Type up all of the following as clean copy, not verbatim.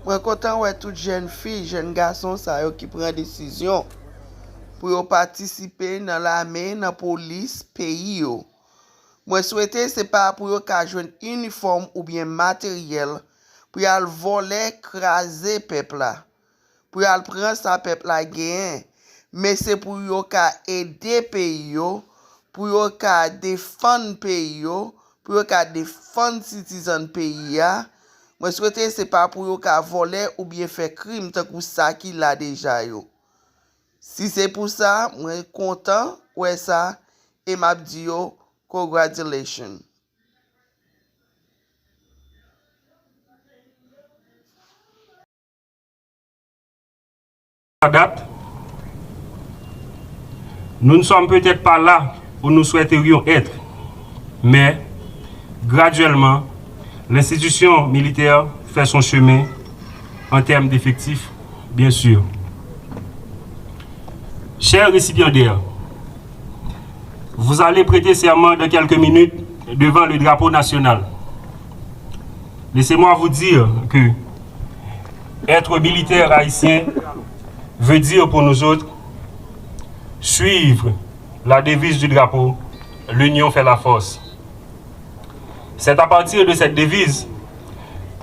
Moi content ouais toute jeune fille, jeune garçon ça yo qui prend décision pour yo participer dans l'armée, dans la police pays yo. Moi souhaiter c'est pas pour yo ka joindre uniforme ou bien matériel pour y voler, craser peuple là. Pour y prendre ça peuple là gain, mais c'est pour yo ka aider pays yo, pour yo ka défendre pays yo, pour yo ka défendre citoyen pays ya. Moi souhaiter c'est pas pour yo ka voler ou bien faire crime tant que ça qui l'a déjà yo. Si c'est pour ça, moi content ouais ça et m'a dit yo congratulations. Date, nous ne sommes peut-être pas là où nous souhaiterions être, mais graduellement, l'institution militaire fait son chemin en termes d'effectifs, bien sûr. Chers récipiendaires, vous allez prêter serment dans quelques minutes devant le drapeau national. Laissez-moi vous dire que être militaire haïtien veut dire pour nous autres suivre la devise du drapeau, l'union fait la force. C'est à partir de cette devise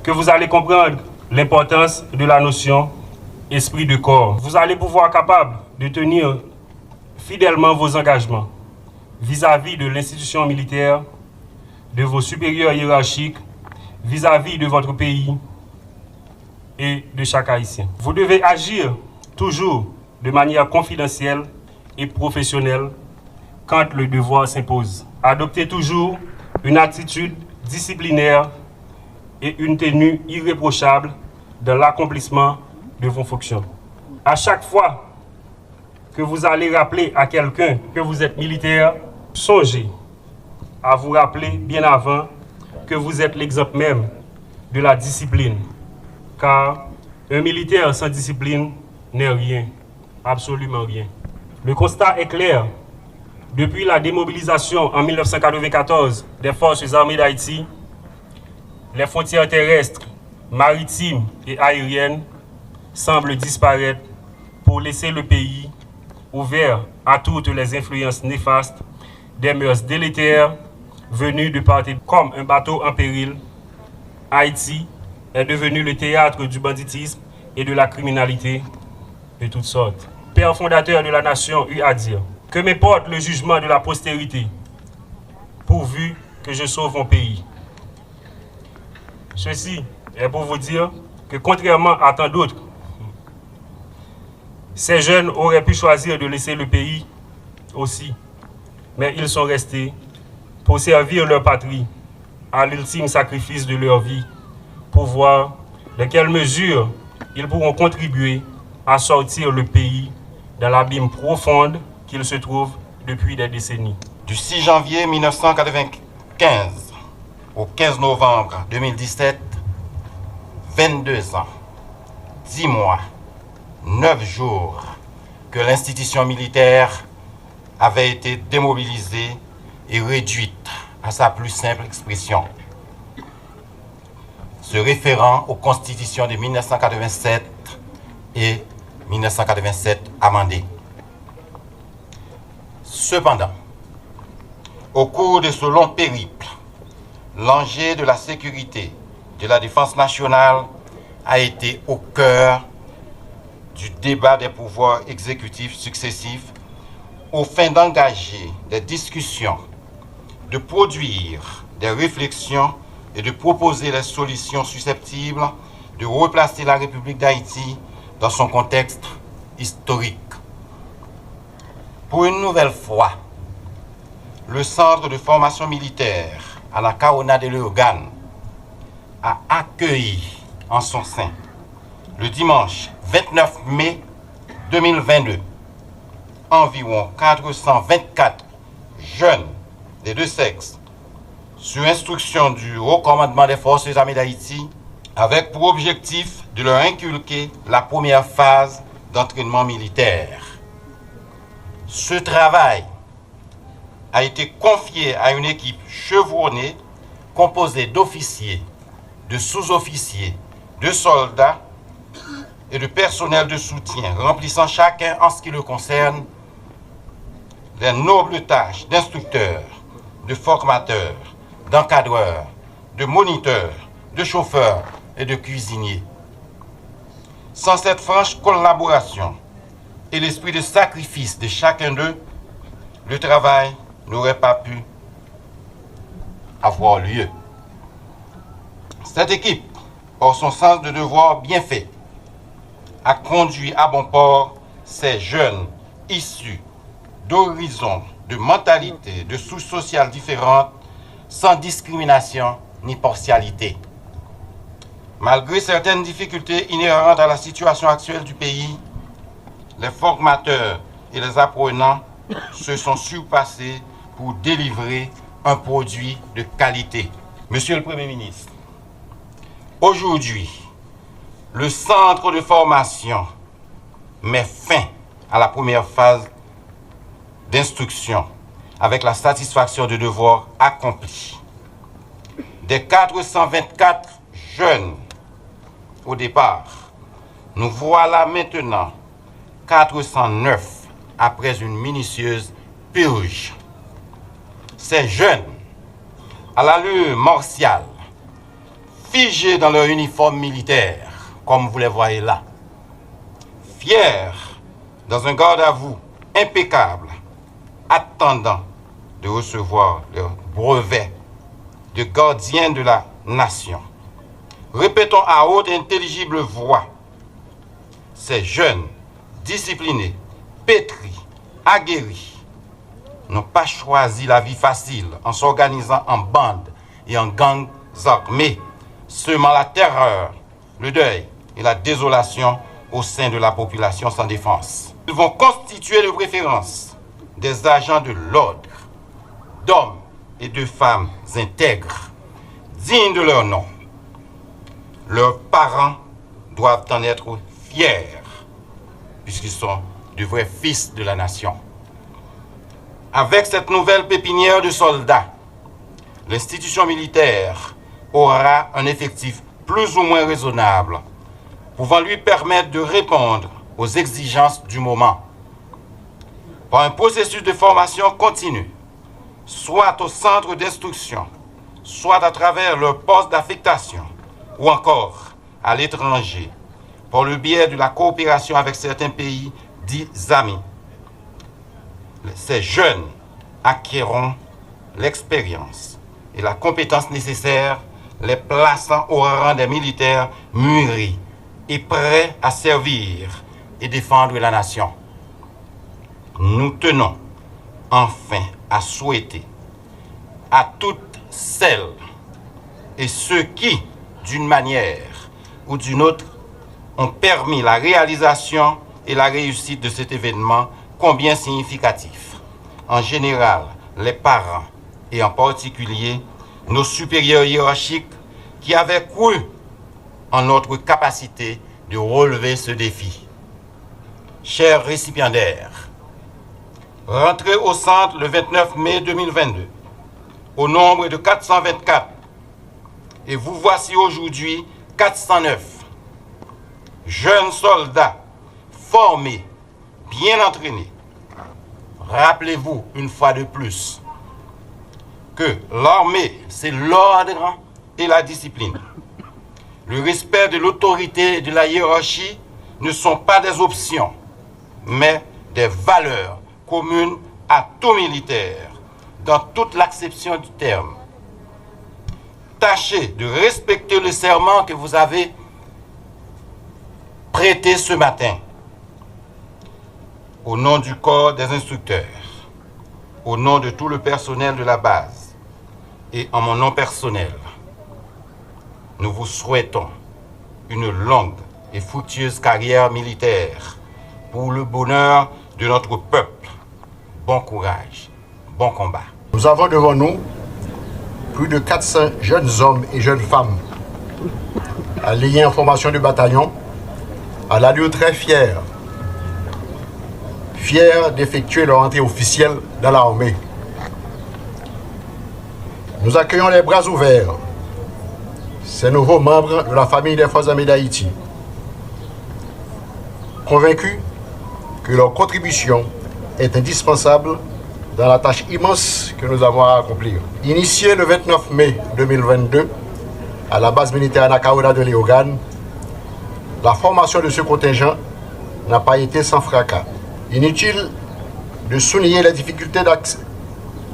que vous allez comprendre l'importance de la notion esprit de corps. Vous allez pouvoir capable de tenir fidèlement vos engagements vis-à-vis de l'institution militaire, de vos supérieurs hiérarchiques, vis-à-vis de votre pays et de chaque Haïtien. Vous devez agir toujours de manière confidentielle et professionnelle quand le devoir s'impose. Adoptez toujours une attitude disciplinaire et une tenue irréprochable dans l'accomplissement de vos fonctions. À chaque fois que vous allez rappeler à quelqu'un que vous êtes militaire, songez à vous rappeler bien avant que vous êtes l'exemple même de la discipline. Car un militaire sans discipline n'est rien, absolument rien. Le constat est clair. Depuis la démobilisation en 1994 des forces armées d'Haïti, les frontières terrestres, maritimes et aériennes semblent disparaître pour laisser le pays ouvert à toutes les influences néfastes des mœurs délétères venues de part et comme un bateau en péril. Haïti est devenu le théâtre du banditisme et de la criminalité de toutes sortes. Père fondateur de la nation eut à dire que m'importe le jugement de la postérité, pourvu que je sauve mon pays. Ceci est pour vous dire que contrairement à tant d'autres, ces jeunes auraient pu choisir de laisser le pays aussi, mais ils sont restés pour servir leur patrie à l'ultime sacrifice de leur vie, pour voir de quelle mesure ils pourront contribuer à sortir le pays dans l'abîme profonde qu'il se trouve depuis des décennies. Du 6 janvier 1995 au 15 novembre 2017, 22 ans, 10 mois, 9 jours que l'institution militaire avait été démobilisée et réduite à sa plus simple expression, se référant aux constitutions de 1987 et 1987 amendées. Cependant, au cours de ce long périple, l'enjeu de la sécurité, de la défense nationale a été au cœur du débat des pouvoirs exécutifs successifs aux fins d'engager des discussions, de produire des réflexions et de proposer les solutions susceptibles de replacer la République d'Haïti dans son contexte historique. Pour une nouvelle fois, le Centre de formation militaire à la Caona de Léogane a accueilli en son sein, le dimanche 29 mai 2022, environ 424 jeunes des deux sexes, sur instruction du Haut Commandement des Forces armées d'Haïti, avec pour objectif de leur inculquer la première phase d'entraînement militaire. Ce travail a été confié à une équipe chevronnée composée d'officiers, de sous-officiers, de soldats et de personnel de soutien, remplissant chacun en ce qui le concerne les nobles tâches d'instructeur, de formateur, d'encadreur, de moniteur, de chauffeur et de cuisinier. Sans cette franche collaboration et l'esprit de sacrifice de chacun d'eux, le travail n'aurait pas pu avoir lieu. Cette équipe, par son sens de devoir bien fait, a conduit à bon port ces jeunes issus d'horizons, de mentalités, de souches sociales différentes, sans discrimination ni partialité. Malgré certaines difficultés inhérentes à la situation actuelle du pays, les formateurs et les apprenants se sont surpassés pour délivrer un produit de qualité. Monsieur le Premier ministre, aujourd'hui, le centre de formation met fin à la première phase d'instruction avec la satisfaction de devoirs accomplis. Des 424 jeunes au départ, nous voilà maintenant 409 après une minutieuse purge. Ces jeunes, à l'allure martiale, figés dans leur uniforme militaire, comme vous les voyez là, fiers dans un garde à vous impeccable, attendant de recevoir leur brevet de gardien de la nation. Répétons à haute et intelligible voix, ces jeunes, disciplinés, pétris, aguerris, n'ont pas choisi la vie facile en s'organisant en bandes et en gangs armés, semant la terreur, le deuil et la désolation au sein de la population sans défense. Ils vont constituer de préférence des agents de l'ordre, d'hommes et de femmes intègres, dignes de leur nom. Leurs parents doivent en être fiers, puisqu'ils sont de vrais fils de la nation. Avec cette nouvelle pépinière de soldats, l'institution militaire aura un effectif plus ou moins raisonnable, pouvant lui permettre de répondre aux exigences du moment. Par un processus de formation continue, soit au centre d'instruction, soit à travers leur poste d'affectation, ou encore à l'étranger, par le biais de la coopération avec certains pays dits amis. Ces jeunes acquerront l'expérience et la compétence nécessaires, les plaçant au rang des militaires mûris et prêts à servir et défendre la nation. Nous tenons enfin à souhaiter à toutes celles et ceux qui, d'une manière ou d'une autre, ont permis la réalisation et la réussite de cet événement combien significatif. En général, les parents et en particulier nos supérieurs hiérarchiques qui avaient cru en notre capacité de relever ce défi. Chers récipiendaires, rentrez au centre le 29 mai 2022 au nombre de 424 et vous voici aujourd'hui 409 jeunes soldats formés, bien entraînés. Rappelez-vous une fois de plus que l'armée, c'est l'ordre et la discipline. Le respect de l'autorité et de la hiérarchie ne sont pas des options, mais des valeurs communes à tout militaire, dans toute l'acception du terme. Tâchez de respecter le serment que vous avez prêté ce matin. Au nom du corps des instructeurs, au nom de tout le personnel de la base et en mon nom personnel, nous vous souhaitons une longue et fructueuse carrière militaire pour le bonheur de notre peuple. Bon courage, bon combat. Nous avons devant nous plus de 400 jeunes hommes et jeunes femmes alliés en formation de bataillon, à l'allure très fière d'effectuer leur entrée officielle dans l'armée. Nous accueillons les bras ouverts ces nouveaux membres de la famille des Forces armées d'Haïti. convaincus que leur contribution est indispensable dans la tâche immense que nous avons à accomplir. Initié le 29 mai 2022 à la base militaire Anakaona de Léogane, la formation de ce contingent n'a pas été sans fracas. Inutile de souligner les difficultés d'accès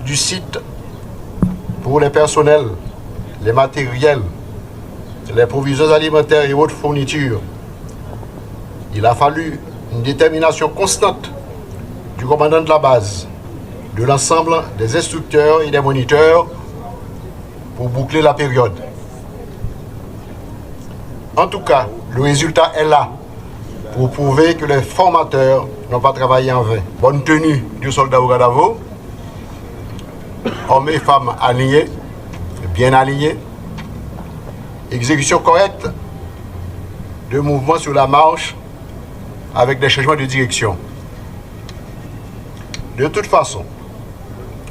du site pour les personnels, les matériels, les provisions alimentaires et autres fournitures. Il a fallu une détermination constante du commandant de la base, de l'ensemble des instructeurs et des moniteurs pour boucler la période. En tout cas, le résultat est là pour prouver que les formateurs n'ont pas travaillé en vain. Bonne tenue du soldat Ougadavo, hommes et femmes alignés, bien alignés, exécution correcte de mouvements sur la marche avec des changements de direction. De toute façon,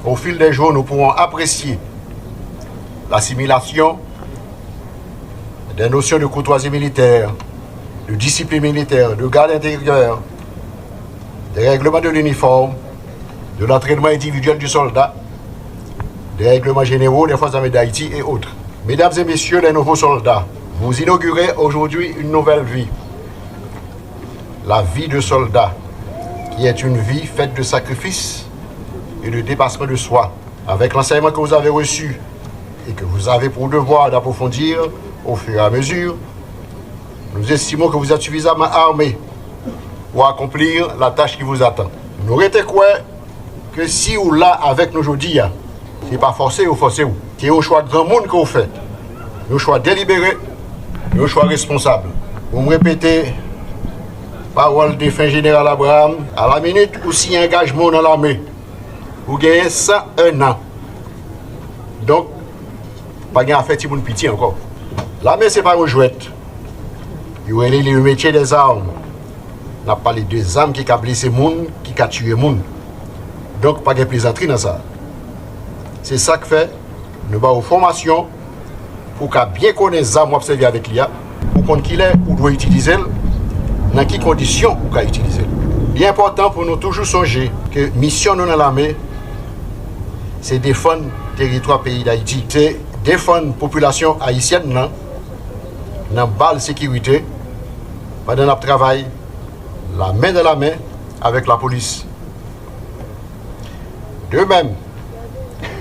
au fil des jours, nous pourrons apprécier l'assimilation des notions de courtoisie militaire, de discipline militaire, de garde intérieure, des règlements de l'uniforme, de l'entraînement individuel du soldat, des règlements généraux des forces armées d'Haïti et autres. Mesdames et messieurs les nouveaux soldats, vous inaugurez aujourd'hui une nouvelle vie. La vie de soldat, qui est une vie faite de sacrifices et de dépassement de soi. Avec l'enseignement que vous avez reçu et que vous avez pour devoir d'approfondir au fur et à mesure, nous estimons que vous êtes suffisamment armés pour accomplir la tâche qui vous attend. Nous retenons quoi que si vous là avec nous aujourd'hui, c'est pas forcé ou forcé ou. C'est au choix de grand monde qu'on fait. Un choix délibéré, un choix responsable. Vous me répétez, parole de fin général Abraham, à la minute où s'il y a engagement dans l'armée, vous gagnez 101 ans. Donc, pas de affaire de pitié encore. L'armée, ce n'est pas une jouette. Il y a le métier des armes. On a parlé des armes qui ont blessé les gens, qui ont tué les gens. Donc, pas de plaisanterie dans ça. C'est ça que fait, nous avons une formation pour qu'à bien connaître les armes observer avec l'IA, pour qu'on qu'il est, ou doit utiliser, dans quelles conditions on peut utiliser. Il est important pour nous toujours songer que mission nous dans l'armée, c'est défendre le territoire pays d'Haïti. C'est défendre la population haïtienne dans la balle sécurité, pendant notre travail, la main dans la main avec la police. De même,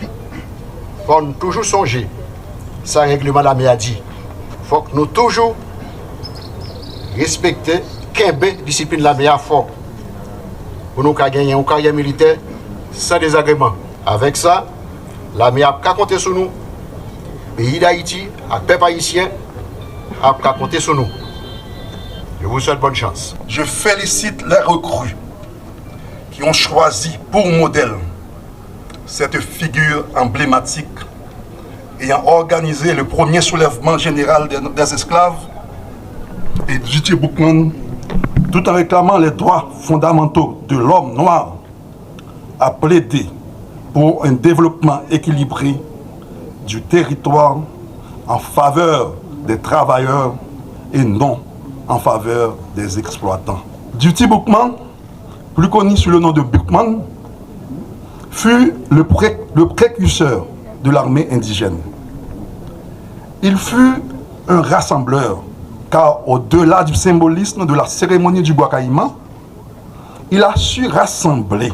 il faut toujours songer, ça règlement de l'armée a dit, il faut que nous toujours respecter la discipline de l'armée à fort pour nous gagner une carrière militaire sans désagrément. Avec ça, l'armée a compté sur nous, le pays d'Haïti, le peuple haïtien a compté sur nous. Je vous souhaite bonne chance. Je félicite les recrues qui ont choisi pour modèle cette figure emblématique ayant organisé le premier soulèvement général des esclaves et J.T. Boukman, tout en réclamant les droits fondamentaux de l'homme noir, a plaidé pour un développement équilibré du territoire en faveur des travailleurs et non en faveur des exploitants. J.T. Boukman, plus connu sous le nom de Boukman, fut le précurseur de l'armée indigène. Il fut un rassembleur, car au-delà du symbolisme de la cérémonie du Bois-Caïman, il a su rassembler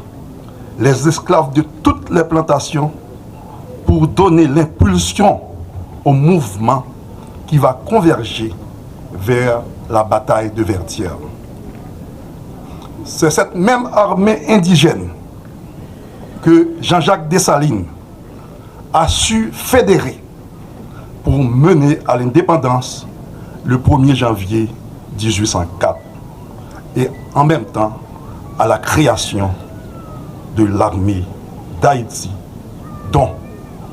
les esclaves de toutes les plantations pour donner l'impulsion au mouvement qui va converger vers la bataille de Vertières. C'est cette même armée indigène que Jean-Jacques Dessalines a su fédérer pour mener à l'indépendance le 1er janvier 1804 et en même temps à la création de l'armée d'Haïti dont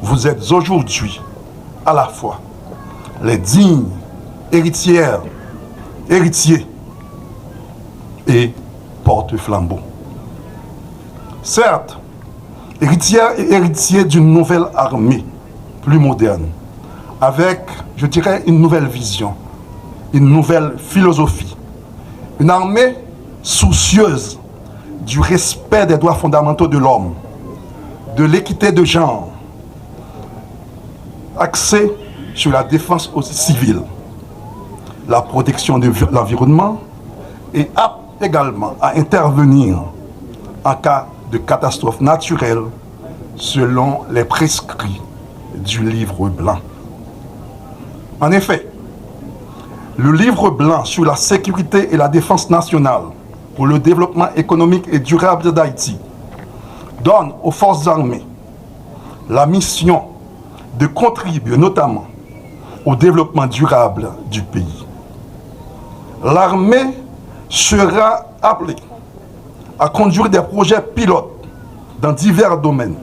vous êtes aujourd'hui à la fois les dignes héritières, héritiers et porte-flambeaux. Certes, héritière et héritier d'une nouvelle armée plus moderne, avec, je dirais, une nouvelle vision, une nouvelle philosophie. Une armée soucieuse du respect des droits fondamentaux de l'homme, de l'équité de genre, axée sur la défense aussi civile, la protection de l'environnement et apte également à intervenir en cas de catastrophe naturelle selon les prescrits du livre blanc. En effet, le livre blanc sur la sécurité et la défense nationale pour le développement économique et durable d'Haïti donne aux forces armées la mission de contribuer notamment au développement durable du pays. L'armée sera appelée à conduire des projets pilotes dans divers domaines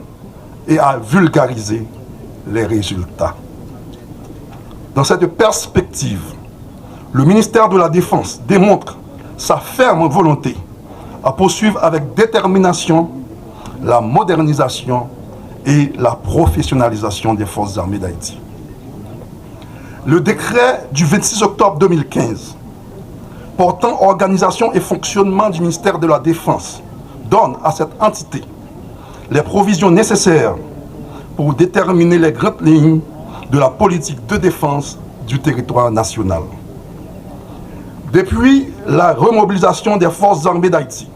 et à vulgariser les résultats. Dans cette perspective, le ministère de la Défense démontre sa ferme volonté à poursuivre avec détermination la modernisation et la professionnalisation des forces armées d'Haïti. Le décret du 26 octobre 2015 portant organisation et fonctionnement du ministère de la Défense donne à cette entité les provisions nécessaires pour déterminer les grandes lignes de la politique de défense du territoire national. Depuis la remobilisation des forces armées d'Haïti,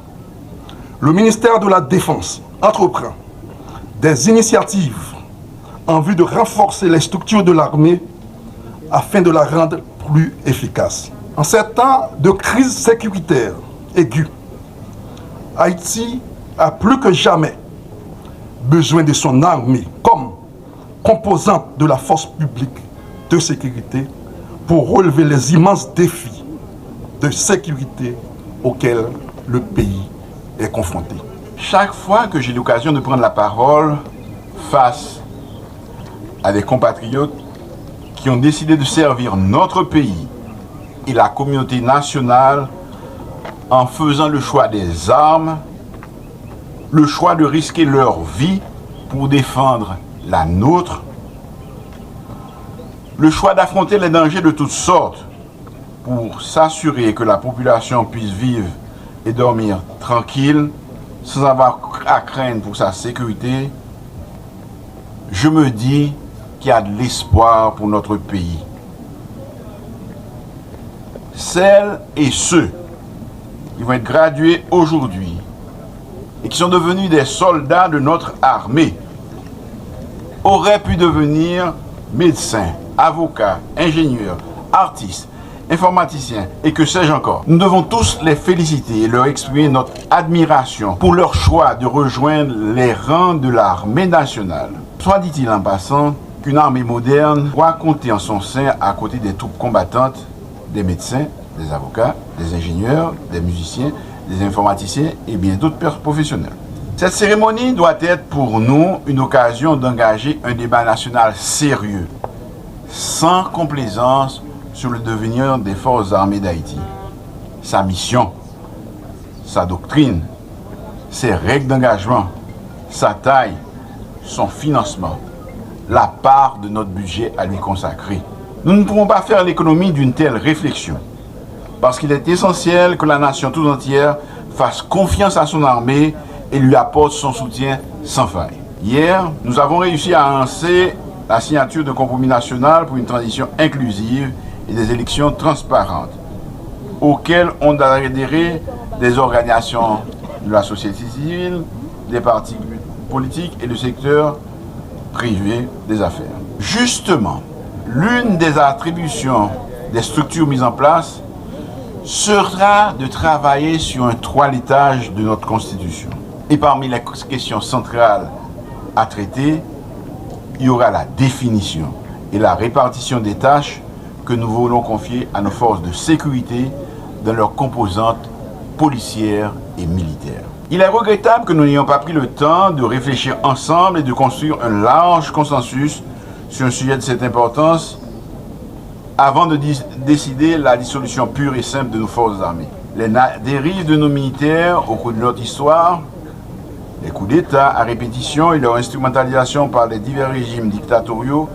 le ministère de la Défense entreprend des initiatives en vue de renforcer les structures de l'armée afin de la rendre plus efficace. En ces temps de crise sécuritaire aiguë, Haïti a plus que jamais besoin de son armée comme composante de la force publique de sécurité pour relever les immenses défis de sécurité auxquels le pays est confronté. Chaque fois que j'ai l'occasion de prendre la parole face à des compatriotes qui ont décidé de servir notre pays et la communauté nationale en faisant le choix des armes, le choix de risquer leur vie pour défendre la nôtre, le choix d'affronter les dangers de toutes sortes pour s'assurer que la population puisse vivre et dormir tranquille sans avoir à craindre pour sa sécurité, je me dis qu'il y a de l'espoir pour notre pays. Celles et ceux qui vont être gradués aujourd'hui et qui sont devenus des soldats de notre armée auraient pu devenir médecins, avocats, ingénieurs, artistes, informaticiens et que sais-je encore. Nous devons tous les féliciter et leur exprimer notre admiration pour leur choix de rejoindre les rangs de l'armée nationale. Soit dit-il en passant qu'une armée moderne doit compter en son sein à côté des troupes combattantes des médecins, des avocats, des ingénieurs, des musiciens, des informaticiens et bien d'autres professionnels. Cette cérémonie doit être pour nous une occasion d'engager un débat national sérieux, sans complaisance, sur le devenir des forces armées d'Haïti, sa mission, sa doctrine, ses règles d'engagement, sa taille, son financement, la part de notre budget à lui consacrer. Nous ne pouvons pas faire l'économie d'une telle réflexion, parce qu'il est essentiel que la nation tout entière fasse confiance à son armée et lui apporte son soutien sans faille. Hier, nous avons réussi à annoncer la signature d'un compromis national pour une transition inclusive et des élections transparentes, auxquelles ont adhéré des organisations de la société civile, des partis politiques et du secteur privé des affaires. Justement, l'une des attributions des structures mises en place sera de travailler sur un toilettage de notre Constitution. Et parmi les questions centrales à traiter, il y aura la définition et la répartition des tâches que nous voulons confier à nos forces de sécurité dans leurs composantes policières et militaires. Il est regrettable que nous n'ayons pas pris le temps de réfléchir ensemble et de construire un large consensus sur un sujet de cette importance avant de décider la dissolution pure et simple de nos forces armées. Les dérives de nos militaires au cours de notre histoire, les coups d'État à répétition et leur instrumentalisation par les divers régimes dictatoriaux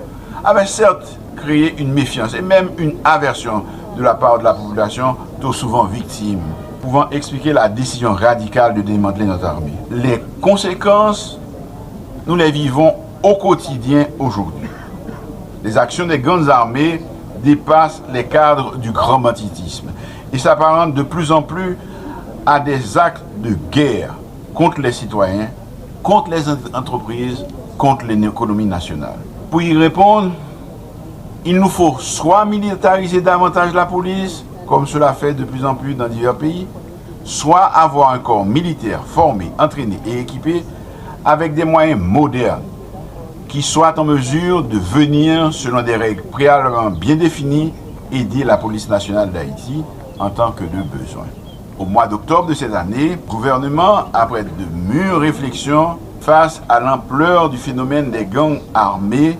avaient certes créé une méfiance et même une aversion de la part de la population, trop souvent victime pouvant expliquer la décision radicale de démanteler notre armée. Les conséquences, nous les vivons au quotidien aujourd'hui. Les actions des grandes armées dépassent les cadres du grand banditisme et s'apparentent de plus en plus à des actes de guerre contre les citoyens, contre les entreprises, contre l'économie nationale. Pour y répondre, il nous faut soit militariser davantage la police, comme cela fait de plus en plus dans divers pays, soit avoir un corps militaire formé, entraîné et équipé avec des moyens modernes qui soient en mesure de venir, selon des règles préalablement bien définies, aider la police nationale d'Haïti en tant que de besoin. Au mois d'octobre de cette année, le gouvernement, après de mûres réflexions face à l'ampleur du phénomène des gangs armés,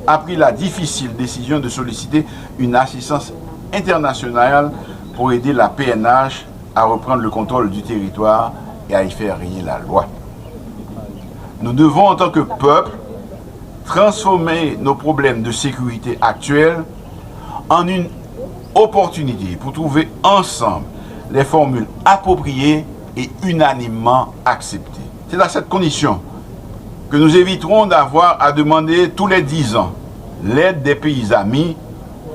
a pris la difficile décision de solliciter une assistance internationale pour aider la PNH à reprendre le contrôle du territoire et à y faire régner la loi. Nous devons, en tant que peuple, transformer nos problèmes de sécurité actuels en une opportunité pour trouver ensemble les formules appropriées et unanimement acceptées. C'est dans cette condition que nous éviterons d'avoir à demander tous les 10 ans l'aide des pays amis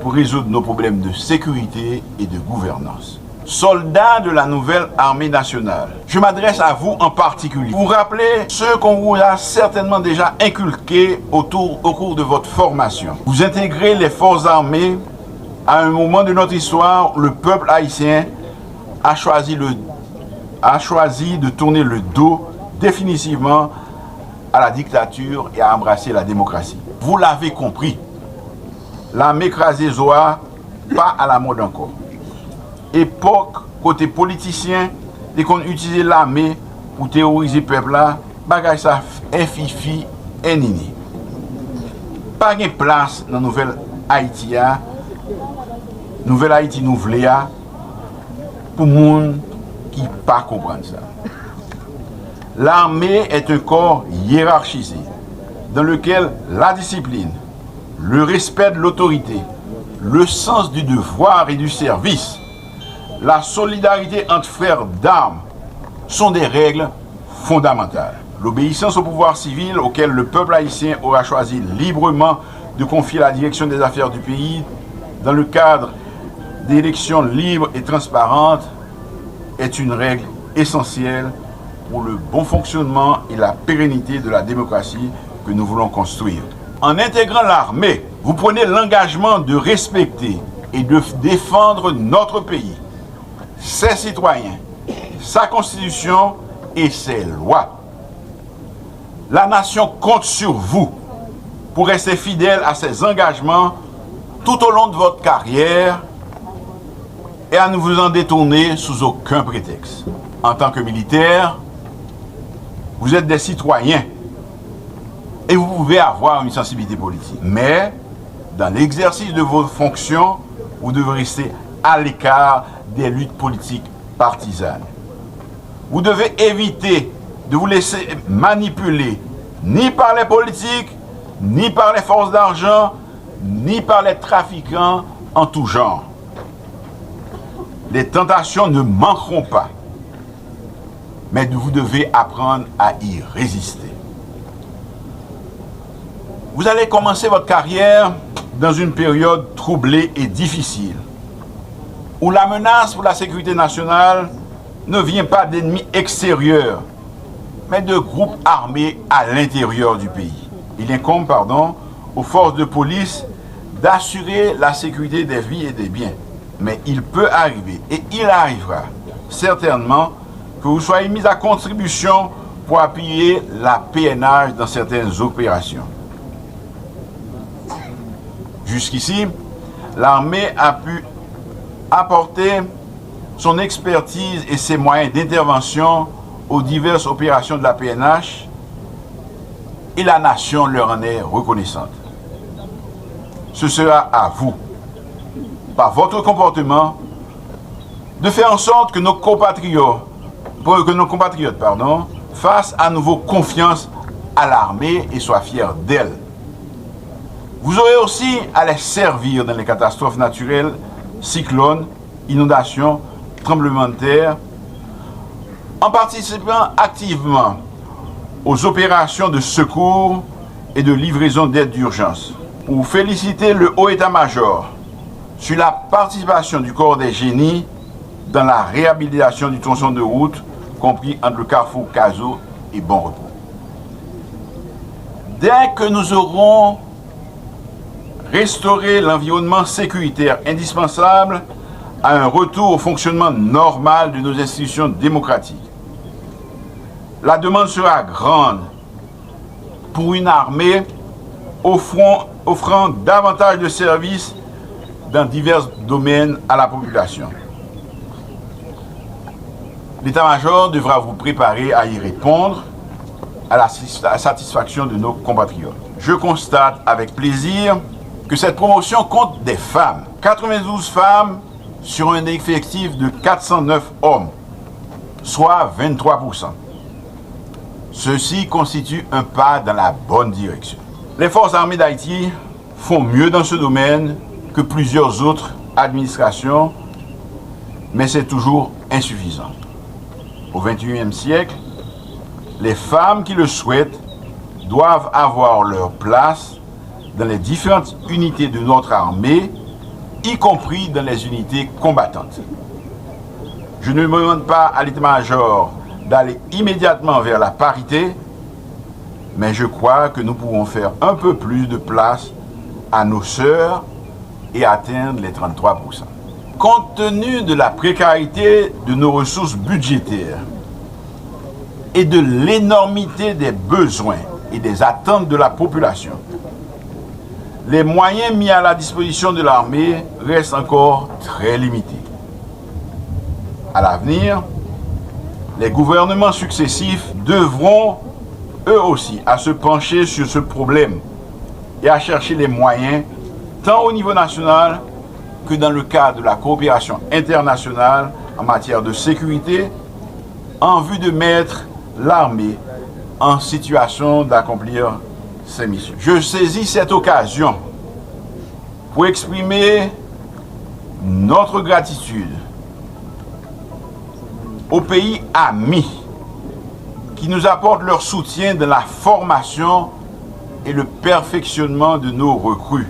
pour résoudre nos problèmes de sécurité et de gouvernance. Soldats de la nouvelle armée nationale, je m'adresse à vous en particulier. Vous rappelez ce qu'on vous a certainement déjà inculqué au cours de votre formation. Vous intégrez les forces armées à un moment de notre histoire où le peuple haïtien a choisi de tourner le dos définitivement à la dictature et à embrasser la démocratie. Vous l'avez compris, l'armée écrasée Zoa, pas à la mode encore. Époque, côté politicien, dès qu'on utilisait l'armée pour terroriser le peuple là, bagay ça fifi et nini. Pas de place dans la nouvelle Haïti, nouvelle Haïti nouvelle, pour les gens qui ne pas comprendre ça. L'armée est un corps hiérarchisé, dans lequel la discipline, le respect de l'autorité, le sens du devoir et du service, la solidarité entre frères d'armes sont des règles fondamentales. L'obéissance au pouvoir civil auquel le peuple haïtien aura choisi librement de confier la direction des affaires du pays dans le cadre d'élections libres et transparentes est une règle essentielle pour le bon fonctionnement et la pérennité de la démocratie que nous voulons construire. En intégrant l'armée, vous prenez l'engagement de respecter et de défendre notre pays, ses citoyens, sa constitution et ses lois. La nation compte sur vous pour rester fidèle à ses engagements tout au long de votre carrière et à ne vous en détourner sous aucun prétexte. En tant que militaire, vous êtes des citoyens et vous pouvez avoir une sensibilité politique. Mais, dans l'exercice de vos fonctions, vous devez rester à l'écart des luttes politiques partisanes. Vous devez éviter de vous laisser manipuler ni par les politiques, ni par les forces d'argent, ni par les trafiquants en tout genre. Les tentations ne manqueront pas, mais vous devez apprendre à y résister. Vous allez commencer votre carrière dans une période troublée et difficile, où la menace pour la sécurité nationale ne vient pas d'ennemis extérieurs, mais de groupes armés à l'intérieur du pays. Il incombe, aux forces de police d'assurer la sécurité des vies et des biens. Mais il peut arriver, et il arrivera certainement, que vous soyez mis à contribution pour appuyer la PNH dans certaines opérations. Jusqu'ici, l'armée a pu apporter son expertise et ses moyens d'intervention aux diverses opérations de la PNH et la nation leur en est reconnaissante. Ce sera à vous, par votre comportement, de faire en sorte que nos compatriotes fassent à nouveau confiance à l'armée et soient fiers d'elle. Vous aurez aussi à les servir dans les catastrophes naturelles, cyclones, inondations, tremblements de terre en participant activement aux opérations de secours et de livraison d'aide d'urgence. Pour féliciter le haut état-major sur la participation du corps des génies dans la réhabilitation du tronçon de route compris entre le carrefour Cazaux et Bon Repos. Dès que nous aurons restauré l'environnement sécuritaire indispensable à un retour au fonctionnement normal de nos institutions démocratiques, la demande sera grande pour une armée offrant davantage de services dans divers domaines à la population. L'état-major devra vous préparer à y répondre à la satisfaction de nos compatriotes. Je constate avec plaisir que cette promotion compte des femmes. 92 femmes sur un effectif de 409 hommes, soit 23%. Ceci constitue un pas dans la bonne direction. Les forces armées d'Haïti font mieux dans ce domaine que plusieurs autres administrations, mais c'est toujours insuffisant. Au XXIe siècle, les femmes qui le souhaitent doivent avoir leur place dans les différentes unités de notre armée, y compris dans les unités combattantes. Je ne demande pas à l'état-major d'aller immédiatement vers la parité, mais je crois que nous pouvons faire un peu plus de place à nos sœurs et atteindre les 33%. Compte tenu de la précarité de nos ressources budgétaires et de l'énormité des besoins et des attentes de la population, les moyens mis à la disposition de l'armée restent encore très limités. À l'avenir, les gouvernements successifs devront, eux aussi, à se pencher sur ce problème et à chercher les moyens, tant au niveau national que dans le cadre de la coopération internationale en matière de sécurité, en vue de mettre l'armée en situation d'accomplir ses missions. Je saisis cette occasion pour exprimer notre gratitude aux pays amis qui nous apportent leur soutien dans la formation et le perfectionnement de nos recrues.